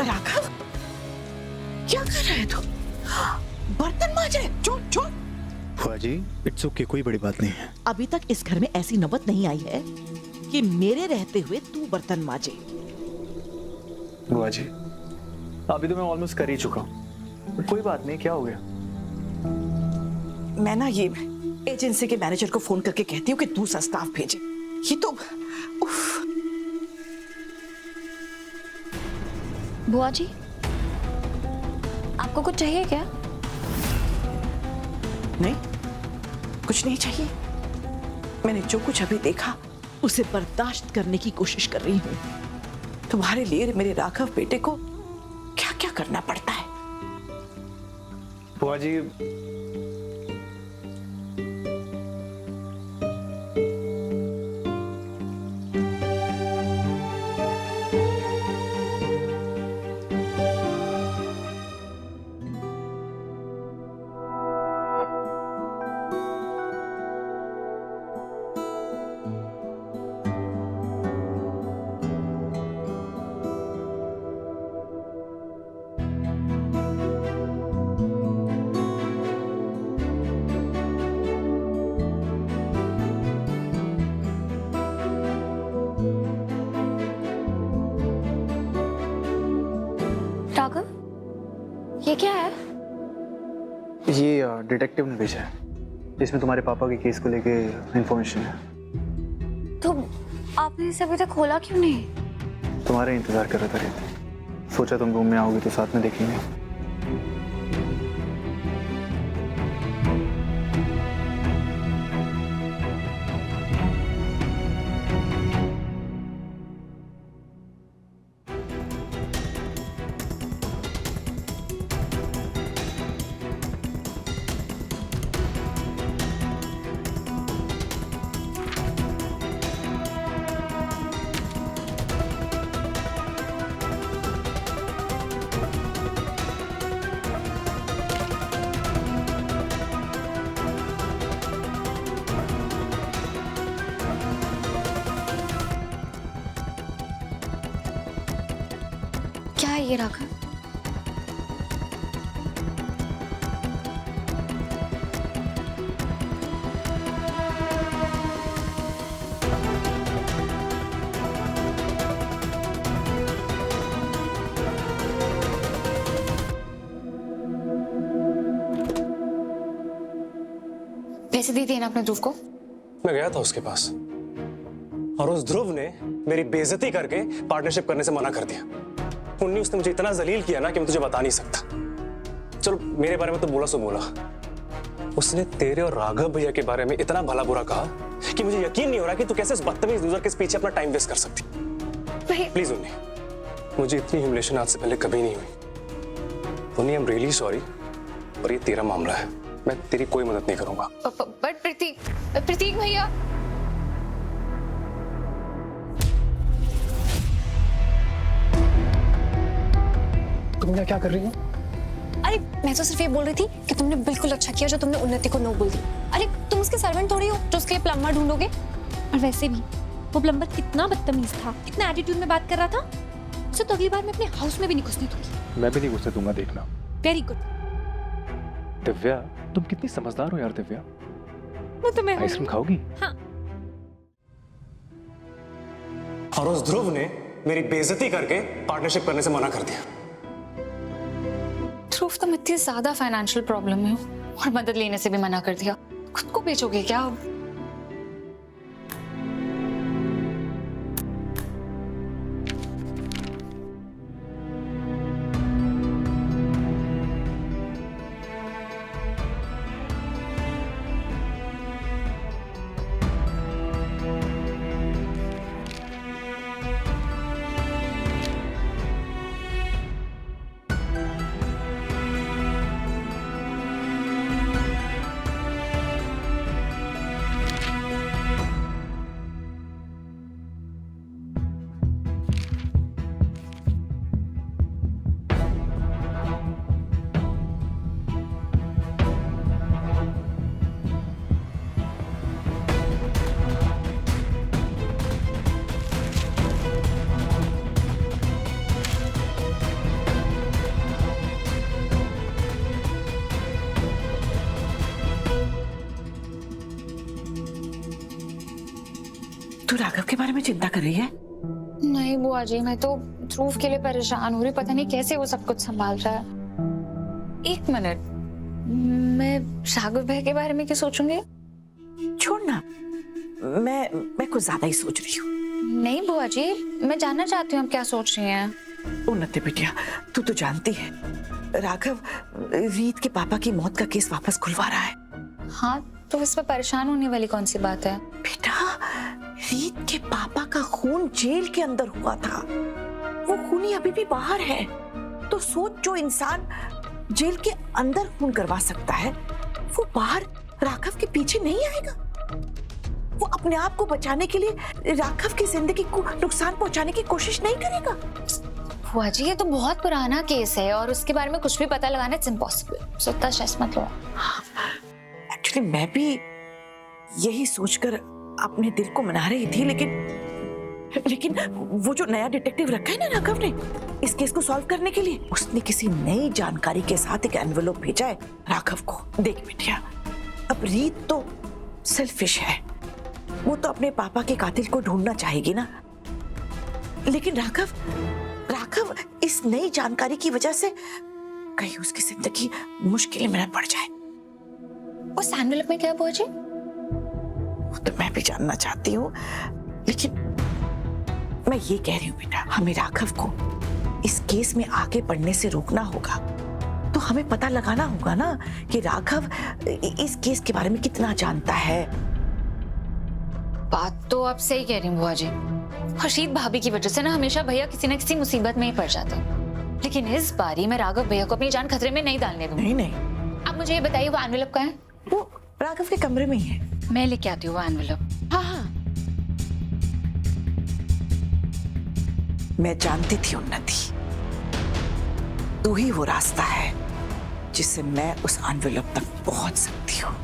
राघव, क्या कर रहे है तू? बर्तन मांज रहे? चुप चुप। बुआ जी, इट्स ओके, कोई बड़ी बात नहीं है। अभी तक इस घर में ऐसी नौबत नहीं आई है कि मेरे रहते हुए तू बर्तन मांजे। बुआ जी, अभी तो मैं ऑलमोस्ट कर ही चुका हूँ। कोई बात नहीं, क्या हो गया? मैं ना ये एजेंसी के मैनेजर को फोन करके कहती हूँ कि दूसरा स्टाफ भेजे। ये तो उफ। बुआ जी, आपको कुछ चाहिए क्या? नहीं, कुछ नहीं चाहिए। मैंने जो कुछ अभी देखा उसे बर्दाश्त करने की कोशिश कर रही हूँ। तुम्हारे लिए मेरे राघव बेटे को क्या क्या करना पड़ता है। बुआ जी, राघव, ये क्या है? ये डिटेक्टिव ने भेजा है। इसमें तुम्हारे पापा के केस को लेके इंफॉर्मेशन है। तो आपने इसे अभी तक खोला क्यों नहीं? तुम्हारा इंतजार कर रहा था। सोचा तुम रूम में आओगी तो साथ में देखेंगे। क्या है ये राघव? पैसे दी थी ना अपने ध्रुव को? मैं गया था उसके पास और उस ध्रुव ने मेरी बेइज्जती करके पार्टनरशिप करने से मना कर दिया। उन्नी उसने मुझे इतना जलील किया ना कि मैं तुझे बता नहीं सकता। चलो मेरे बारे में तो बोला सो बोला, उसने तेरे और राघव भैया के बारे में इतना भला बुरा कहा कि मुझे यकीन नहीं हो रहा कि तू कैसे उस बदतमीज लूजर के पीछे अपना टाइम वेस्ट कर सकती। प्लीज उन्नी, मुझे इतनी ह्यूमिलेशन आज से पहले कभी नहीं हुई। उन्नी, आई एम रियली सॉरी, पर ये तेरा मामला है, मैं तेरी कोई मदद नहीं करूंगा। बट प्रतीक भैया, तुम क्या कर रही हो? अरे मैं तो सिर्फ ये बोल रही थी कि तुमने बिल्कुल अच्छा किया जो तुमने उन्नति को नो बोल दी। अरे तुम उसके सर्वेंट थोड़ी हो जो उसके लिए प्लम्बर ढूंढोगे। और वैसे भी वो प्लम्बर कितना बदतमीज था, कितना एटीट्यूड में बात कर रहा था। सो तो अगली बार मैं अपने हाउस में भी नहीं घुसने दूंगी। मैं भी नहीं घुसने दूंगा, देखना। Very good. दिव्या, तुम कितनी समझदार हो यार दिव्या। वो तो मैं आइसक्रीम खाओगी? हाँ। और उस ध्रुव ने मेरी बेइज्जती करके पार्टनरशिप करने से मना कर दिया। ध्रुव, तुम इतनी ज्यादा फाइनेंशियल प्रॉब्लम में हो और मदद लेने से भी मना कर दिया। खुद को बेचोगे क्या अब? तू राघव के बारे में चिंता कर रही है? नहीं बुआ जी, मैं तो ध्रुव के लिए परेशान हो रही, पता नहीं कैसे वो सब कुछ संभाल रहा है। एक मिनट, मैं राघव भाई के बारे में क्या सोचूंगी? छोड़ना, मैं कुछ ज्यादा ही सोच रही हूँ। नहीं बुआ जी, मैं जानना चाहती हूँ आप क्या सोच रही हैं। उन्नति बिटिया, तू तो जानती है राघव रीत के पापा की मौत का केस वापस खुलवा रहा है। हाँ, तो इसमें परेशान होने वाली कौन सी बात है? बेटा, रीत के पापा का खून जेल के अंदर हुआ था, वो खूनी अभी भी बाहर है। तो सोच, जो इंसान जेल के अंदर खून करवा सकता है, वो बाहर राघव के पीछे नहीं आएगा। वो अपने आप को बचाने के लिए राघव की जिंदगी को नुकसान पहुंचाने की कोशिश नहीं करेगा। बुआ जी, ये तो बहुत पुराना केस है और उसके बारे में कुछ भी पता लगाना इट्स इम्पॉसिबल। सो इतना स्ट्रेस मत लो। एक्चुअली मैं भी यही सोचकर अपने दिल को मना रही थी, लेकिन वो जो नया डिटेक्टिव रखा है ना राघव ने इस केस को सॉल्व करने के लिए, उसने किसी नई जानकारी के साथ एक एनवेलप भेजा है राघव को। देख बेटिया, अब रीत तो सेल्फिश है, वो तो अपने पापा के कातिल को ढूंढना चाहेगी ना, लेकिन राघव इस नई जानकारी की वजह से कहीं उसकी जिंदगी मुश्किल में न पड़ जाए। उस एनवेलप में क्या है बुआ जी? वो तो मैं भी जानना चाहती हूँ, लेकिन मैं ये कह रही हूँ बेटा, हमें राघव को इस केस में आगे बढ़ने से रोकना होगा। तो हमें पता लगाना होगा ना कि राघव इस केस के बारे में कितना जानता है। बात तो आप सही कह रही हैं बुआ जी। हर्षित भाभी की वजह से ना हमेशा भैया किसी न किसी मुसीबत में ही पड़ जाते हैं, लेकिन इस बारी मैं राघव भैया को अपनी जान खतरे में नहीं डालने दूंगी। नहीं, आप मुझे ये बताइए, वो एनवेलप कहाँ है? वो राघव के कमरे में ही है। मैं लेके आती हूँ वो एनवेलप। हाँ, मैं जानती थी उन्नति, तू ही वो रास्ता है जिससे मैं उस एनवेलप तक पहुंच सकती हूँ।